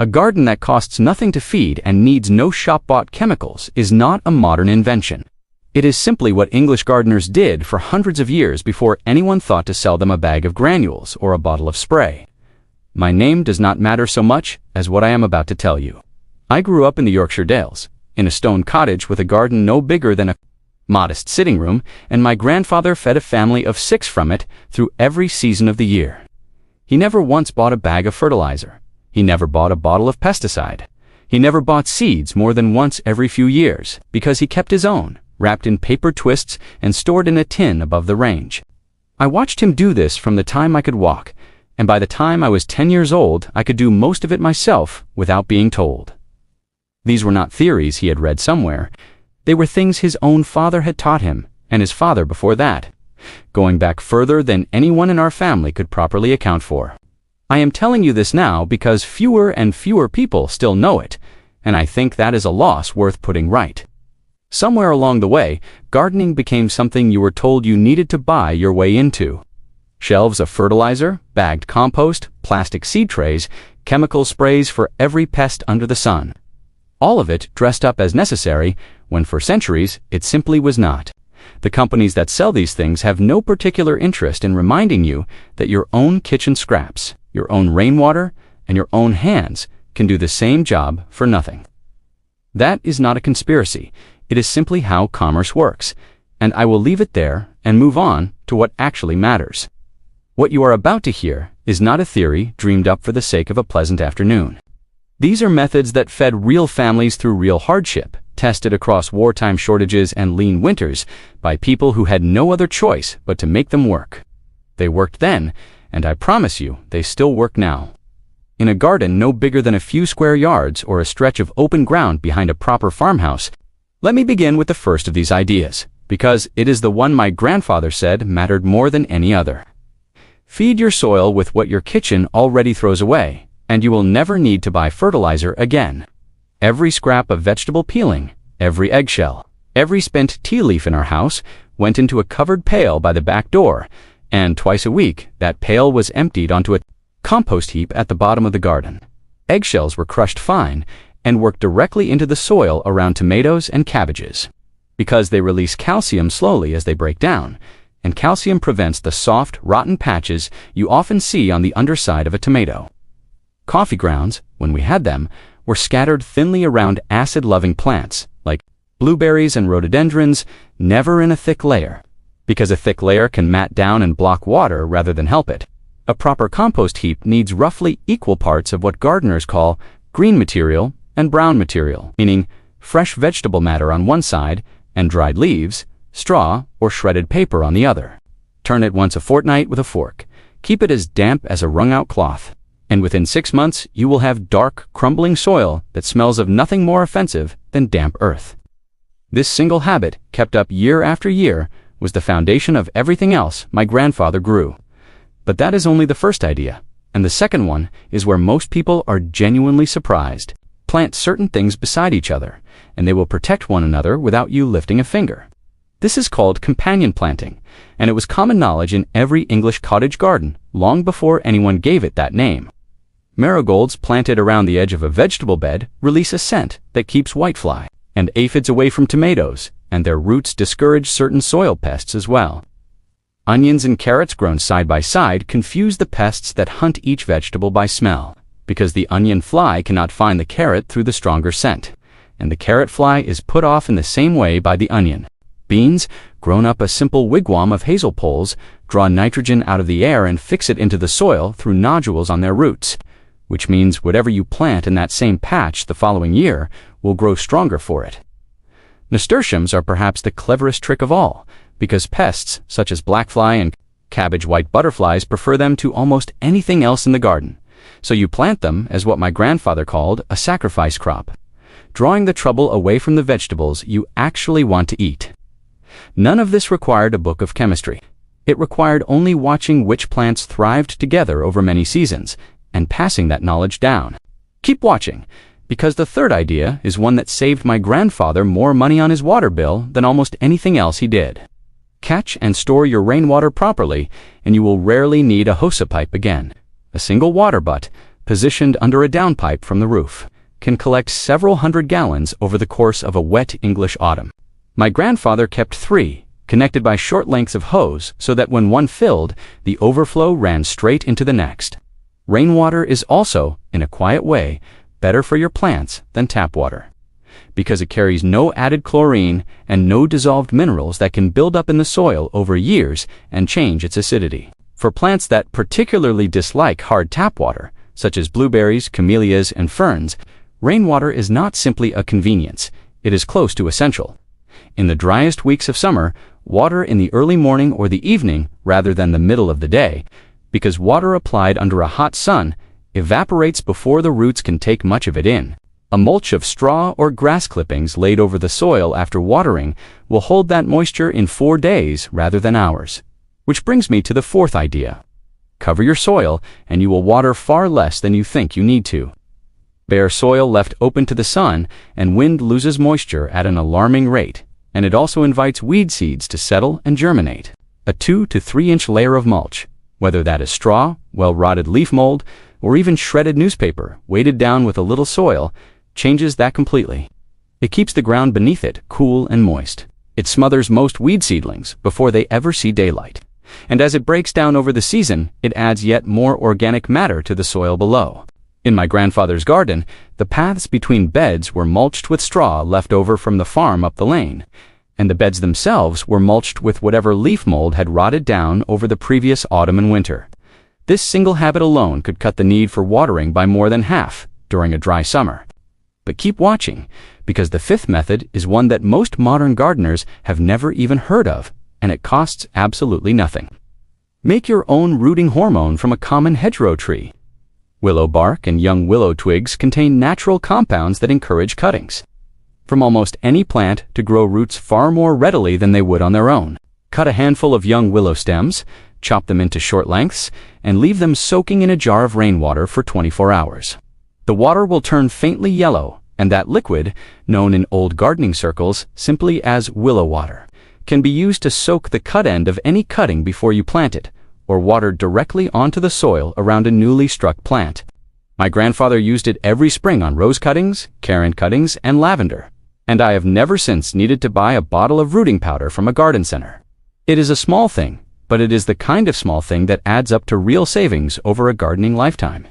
A garden that costs nothing to feed and needs no shop-bought chemicals is not a modern invention. It is simply what English gardeners did for hundreds of years before anyone thought to sell them a bag of granules or a bottle of spray. My name does not matter so much as what I am about to tell you. I grew up in the Yorkshire Dales, in a stone cottage with a garden no bigger than a modest sitting room, and my grandfather fed a family of 6 from it through every season of the year. He never once bought a bag of fertilizer. He never bought a bottle of pesticide. He never bought seeds more than once every few years, because he kept his own, wrapped in paper twists and stored in a tin above the range. I watched him do this from the time I could walk, and by the time I was 10 years old, I could do most of it myself without being told. These were not theories he had read somewhere. They were things his own father had taught him, and his father before that, going back further than anyone in our family could properly account for. I am telling you this now because fewer and fewer people still know it, and I think that is a loss worth putting right. Somewhere along the way, gardening became something you were told you needed to buy your way into. Shelves of fertilizer, bagged compost, plastic seed trays, chemical sprays for every pest under the sun. All of it dressed up as necessary, when for centuries it simply was not. The companies that sell these things have no particular interest in reminding you that your own kitchen scraps, your own rainwater, and your own hands can do the same job for nothing. That is not a conspiracy. It is simply how commerce works, and I will leave it there and move on to what actually matters. What you are about to hear is not a theory dreamed up for the sake of a pleasant afternoon. These are methods that fed real families through real hardship, tested across wartime shortages and lean winters by people who had no other choice but to make them work. They worked then, and I promise you, they still work now. In a garden no bigger than a few square yards or a stretch of open ground behind a proper farmhouse, let me begin with the first of these ideas, because it is the one my grandfather said mattered more than any other. Feed your soil with what your kitchen already throws away, and you will never need to buy fertilizer again. Every scrap of vegetable peeling, every eggshell, every spent tea leaf in our house went into a covered pail by the back door, and twice a week that pail was emptied onto a compost heap at the bottom of the garden. Eggshells were crushed fine and worked directly into the soil around tomatoes and cabbages, because they release calcium slowly as they break down, and calcium prevents the soft, rotten patches you often see on the underside of a tomato. Coffee grounds, when we had them, were scattered thinly around acid-loving plants, like blueberries and rhododendrons, never in a thick layer, because a thick layer can mat down and block water rather than help it. A proper compost heap needs roughly equal parts of what gardeners call green material and brown material, meaning fresh vegetable matter on one side and dried leaves, straw, or shredded paper on the other. Turn it once a fortnight with a fork. Keep it as damp as a wrung-out cloth, and within 6 months you will have dark, crumbling soil that smells of nothing more offensive than damp earth. This single habit, kept up year after year, was the foundation of everything else my grandfather grew. But that is only the first idea, and the second one is where most people are genuinely surprised. Plant certain things beside each other, and they will protect one another without you lifting a finger. This is called companion planting, and it was common knowledge in every English cottage garden long before anyone gave it that name. Marigolds planted around the edge of a vegetable bed release a scent that keeps whitefly and aphids away from tomatoes, and their roots discourage certain soil pests as well. Onions and carrots grown side by side confuse the pests that hunt each vegetable by smell, because the onion fly cannot find the carrot through the stronger scent, and the carrot fly is put off in the same way by the onion. Beans, grown up a simple wigwam of hazel poles, draw nitrogen out of the air and fix it into the soil through nodules on their roots, which means whatever you plant in that same patch the following year will grow stronger for it. Nasturtiums are perhaps the cleverest trick of all, because pests such as blackfly and cabbage white butterflies prefer them to almost anything else in the garden. So you plant them as what my grandfather called a sacrifice crop, drawing the trouble away from the vegetables you actually want to eat. None of this required a book of chemistry. It required only watching which plants thrived together over many seasons and passing that knowledge down. Keep watching, because the third idea is one that saved my grandfather more money on his water bill than almost anything else he did. Catch and store your rainwater properly, and you will rarely need a hose pipe again. A single water butt, positioned under a downpipe from the roof, can collect several hundred gallons over the course of a wet English autumn. My grandfather kept 3, connected by short lengths of hose so that when one filled, the overflow ran straight into the next. Rainwater is also, in a quiet way, better for your plants than tap water, because it carries no added chlorine and no dissolved minerals that can build up in the soil over years and change its acidity. For plants that particularly dislike hard tap water, such as blueberries, camellias, and ferns, rainwater is not simply a convenience, it is close to essential. In the driest weeks of summer, water in the early morning or the evening rather than the middle of the day, because water applied under a hot sun evaporates before the roots can take much of it in. A mulch of straw or grass clippings laid over the soil after watering will hold that moisture in 4 days rather than hours. Which brings me to the 4th idea. Cover your soil and you will water far less than you think you need to. Bare soil left open to the sun and wind loses moisture at an alarming rate, and it also invites weed seeds to settle and germinate. A 2 to 3 inch layer of mulch, whether that is straw, well-rotted leaf mold, or even shredded newspaper weighted down with a little soil, changes that completely. It keeps the ground beneath it cool and moist. It smothers most weed seedlings before they ever see daylight. And as it breaks down over the season, it adds yet more organic matter to the soil below. In my grandfather's garden, the paths between beds were mulched with straw left over from the farm up the lane, and the beds themselves were mulched with whatever leaf mold had rotted down over the previous autumn and winter. This single habit alone could cut the need for watering by more than half during a dry summer. But keep watching, because the 5th method is one that most modern gardeners have never even heard of, and it costs absolutely nothing. Make your own rooting hormone from a common hedgerow tree. Willow bark and young willow twigs contain natural compounds that encourage cuttings from almost any plant to grow roots far more readily than they would on their own. Cut a handful of young willow stems, chop them into short lengths, and leave them soaking in a jar of rainwater for 24 hours. The water will turn faintly yellow, and that liquid, known in old gardening circles simply as willow water, can be used to soak the cut end of any cutting before you plant it, or watered directly onto the soil around a newly struck plant. My grandfather used it every spring on rose cuttings, caron cuttings, and lavender, and I have never since needed to buy a bottle of rooting powder from a garden center. It is a small thing, but it is the kind of small thing that adds up to real savings over a gardening lifetime.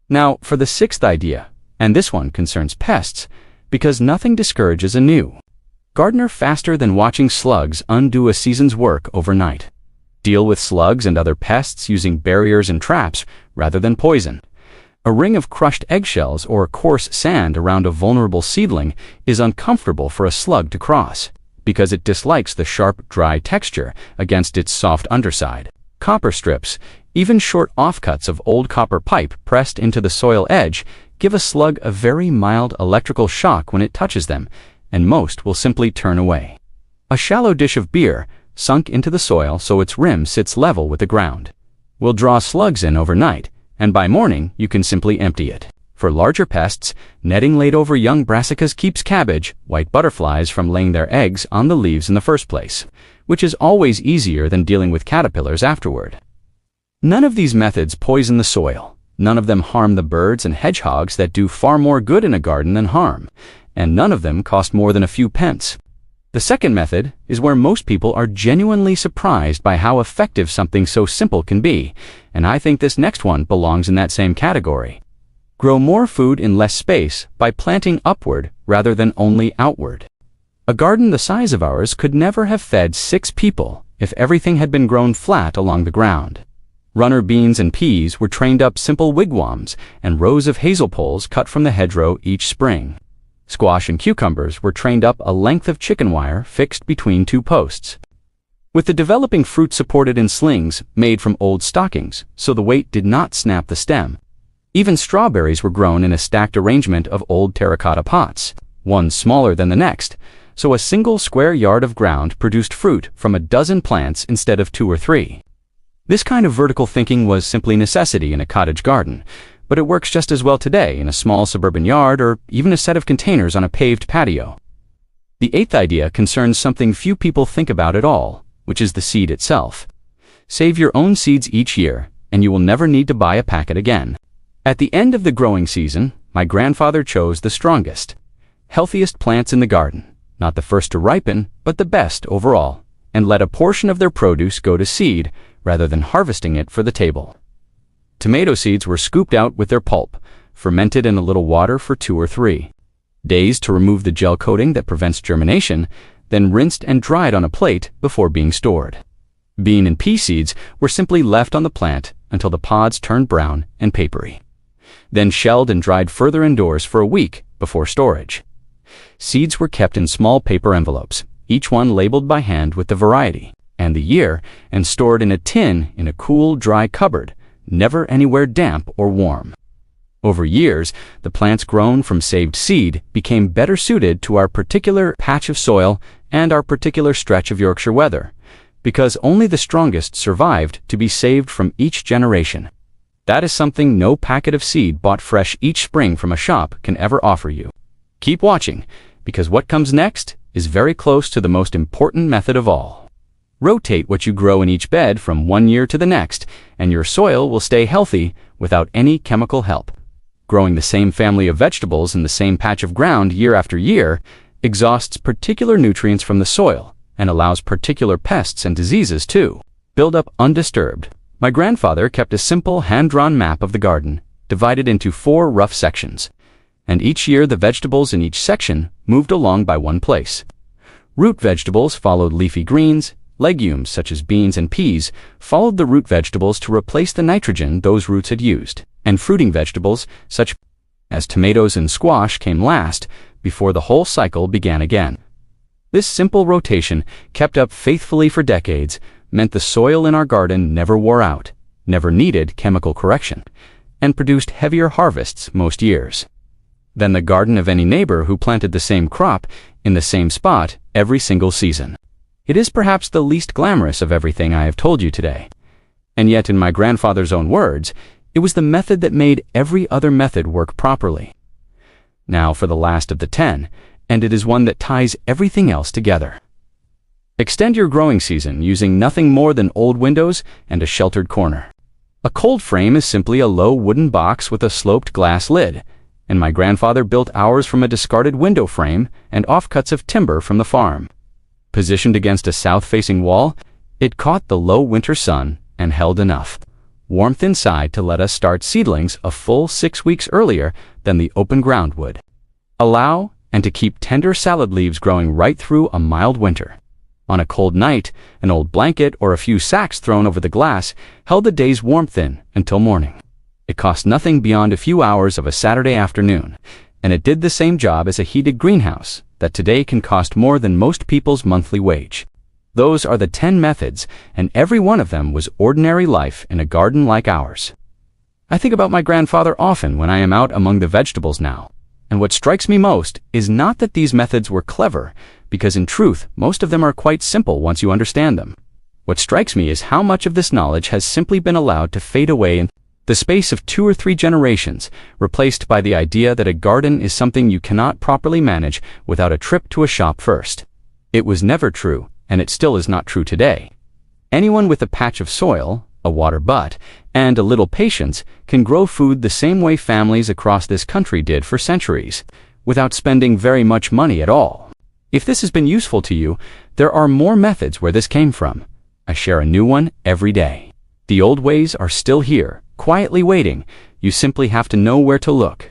Now, for the 6th idea, and this one concerns pests, because nothing discourages anew. Gardener faster than watching slugs undo a season's work overnight. Deal with slugs and other pests using barriers and traps rather than poison. A ring of crushed eggshells or coarse sand around a vulnerable seedling is uncomfortable for a slug to cross, because it dislikes the sharp, dry texture against its soft underside. Copper strips, even short offcuts of old copper pipe pressed into the soil edge, give a slug a very mild electrical shock when it touches them, and most will simply turn away. A shallow dish of beer, sunk into the soil so its rim sits level with the ground, will draw slugs in overnight, and by morning you can simply empty it. For larger pests, netting laid over young brassicas keeps cabbage, white butterflies from laying their eggs on the leaves in the first place, which is always easier than dealing with caterpillars afterward. None of these methods poison the soil. None of them harm the birds and hedgehogs that do far more good in a garden than harm, and none of them cost more than a few pence. The 2nd method is where most people are genuinely surprised by how effective something so simple can be, and I think this next one belongs in that same category. Grow more food in less space by planting upward rather than only outward. A garden the size of ours could never have fed 6 people if everything had been grown flat along the ground. Runner beans and peas were trained up simple wigwams and rows of hazel poles cut from the hedgerow each spring. Squash and cucumbers were trained up a length of chicken wire fixed between 2 posts, with the developing fruit supported in slings made from old stockings so the weight did not snap the stem. Even strawberries were grown in a stacked arrangement of old terracotta pots, one smaller than the next, so a single square yard of ground produced fruit from a dozen plants instead of 2 or 3. This kind of vertical thinking was simply necessity in a cottage garden, but it works just as well today in a small suburban yard or even a set of containers on a paved patio. The 8th idea concerns something few people think about at all, which is the seed itself. Save your own seeds each year, and you will never need to buy a packet again. At the end of the growing season, my grandfather chose the strongest, healthiest plants in the garden, not the first to ripen, but the best overall, and let a portion of their produce go to seed rather than harvesting it for the table. Tomato seeds were scooped out with their pulp, fermented in a little water for 2 or 3 days to remove the gel coating that prevents germination, then rinsed and dried on a plate before being stored. Bean and pea seeds were simply left on the plant until the pods turned brown and papery, then shelled and dried further indoors for a week before storage. Seeds were kept in small paper envelopes, each one labeled by hand with the variety and the year, and stored in a tin in a cool, dry cupboard, never anywhere damp or warm. Over years, the plants grown from saved seed became better suited to our particular patch of soil and our particular stretch of Yorkshire weather, because only the strongest survived to be saved from each generation. That is something no packet of seed bought fresh each spring from a shop can ever offer you. Keep watching, because what comes next is very close to the most important method of all. Rotate what you grow in each bed from one year to the next, and your soil will stay healthy without any chemical help. Growing the same family of vegetables in the same patch of ground year after year exhausts particular nutrients from the soil and allows particular pests and diseases to build up undisturbed. My grandfather kept a simple hand-drawn map of the garden, divided into 4 rough sections, and each year the vegetables in each section moved along by one place. Root vegetables followed leafy greens, legumes such as beans and peas followed the root vegetables to replace the nitrogen those roots had used, and fruiting vegetables such as tomatoes and squash came last before the whole cycle began again. This simple rotation, kept up faithfully for decades, meant the soil in our garden never wore out, never needed chemical correction, and produced heavier harvests most years than the garden of any neighbor who planted the same crop in the same spot every single season. It is perhaps the least glamorous of everything I have told you today, and yet in my grandfather's own words, it was the method that made every other method work properly. Now for the last of the 10, and it is one that ties everything else together. Extend your growing season using nothing more than old windows and a sheltered corner. A cold frame is simply a low wooden box with a sloped glass lid, and my grandfather built ours from a discarded window frame and offcuts of timber from the farm. Positioned against a south-facing wall, it caught the low winter sun and held enough warmth inside to let us start seedlings a full 6 weeks earlier than the open ground would allow, and to keep tender salad leaves growing right through a mild winter. On a cold night, an old blanket or a few sacks thrown over the glass held the day's warmth in until morning. It cost nothing beyond a few hours of a Saturday afternoon, and it did the same job as a heated greenhouse that today can cost more than most people's monthly wage. Those are the 10 methods, and every one of them was ordinary life in a garden like ours. I think about my grandfather often when I am out among the vegetables now, and what strikes me most is not that these methods were clever, because in truth, most of them are quite simple once you understand them. What strikes me is how much of this knowledge has simply been allowed to fade away in the space of 2 or 3 generations, replaced by the idea that a garden is something you cannot properly manage without a trip to a shop first. It was never true, and it still is not true today. Anyone with a patch of soil, a water butt, and a little patience can grow food the same way families across this country did for centuries, without spending very much money at all. If this has been useful to you, there are more methods where this came from. I share a new one every day. The old ways are still here, quietly waiting. You simply have to know where to look.